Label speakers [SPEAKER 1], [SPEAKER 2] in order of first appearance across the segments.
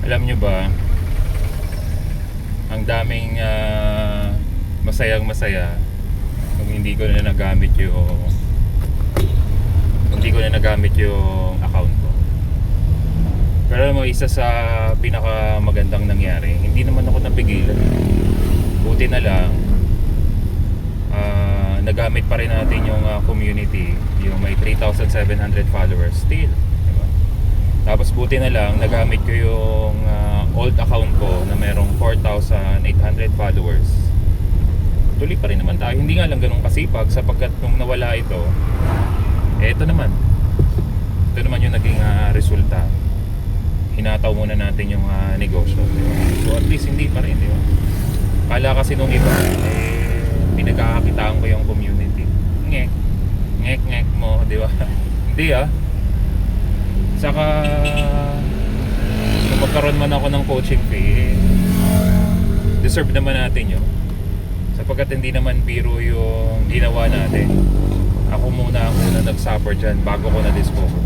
[SPEAKER 1] Alam nyo ba, ang daming masayang masaya kung hindi ko na nagamit yung account ko. Pero alam mo, isa sa pinaka magandang nangyari, hindi naman ako napigilan. Buti na lang, nagamit pa rin natin yung community, yung may 3,700 followers still, diba? Tapos buti na lang, nagamit ko yung old account ko na merong 4,800 followers. Tuloy pa rin naman tayo. Hindi nga lang ganun kasipag, sapagkat nung nawala ito, ito naman yung naging resulta. Hinataw muna natin yung negosyo, diba? So at least hindi pa rin, diba? Kala kasi nung iba, pinagkakakitaan ko yung community. Ngek mo, di ba? Hindi Saka kung magkaroon man ako ng coaching fee, deserve naman natin yun. Sapagkat hindi naman biro yung ginawa natin. Ako muna ang nag-suffer dyan bago ko na-discover.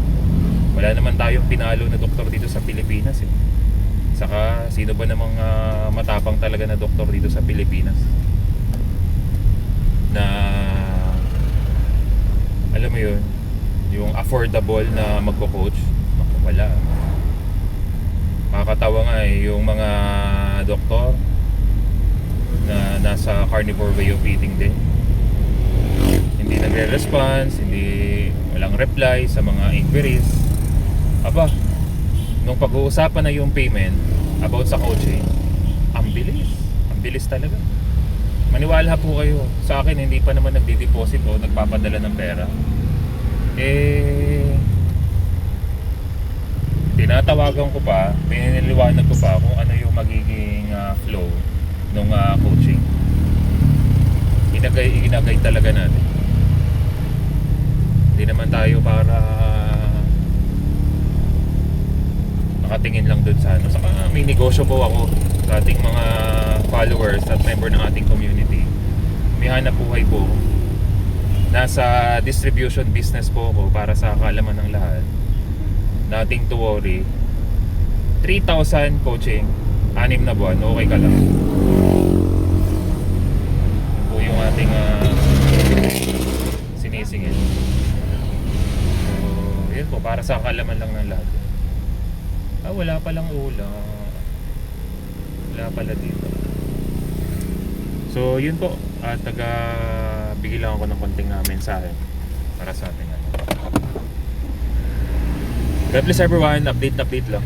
[SPEAKER 1] Wala naman tayong pinalo na doktor dito sa Pilipinas eh. Saka sino ba namang matapang talaga na doktor dito sa Pilipinas na alam mo yun, yung affordable na magko-coach? Wala. Makakatawa nga yung mga doktor na nasa carnivore way of eating din, hindi nagre-response, walang reply sa mga inquiries. Aba, nung pag-uusapan na yung payment about sa coaching, ang bilis talaga. Maniwala po kayo sa akin, hindi pa naman nagdi-deposit o nagpapadala ng pera. Tinatawagan ko pa, piniliwanag ko pa kung ano yung magiging flow ng coaching. Inagay talaga natin. Hindi naman tayo para nakatingin lang dun sa saka may negosyo po ako sa ating mga followers at member ng ating community. May hanap buhay po. Nasa distribution business po ako para sa kaalaman ng lahat. Nothing to worry. 3,000 coaching, 6 na buwan, okay ka lang. Yun po yung ating sinisingil. So, yun po, para sa kaalaman lang ng lahat. Wala palang ulam. Wala pala dito. So yun po, bigyan lang ako ng konting mensahe para sa ating God bless everyone, update lang.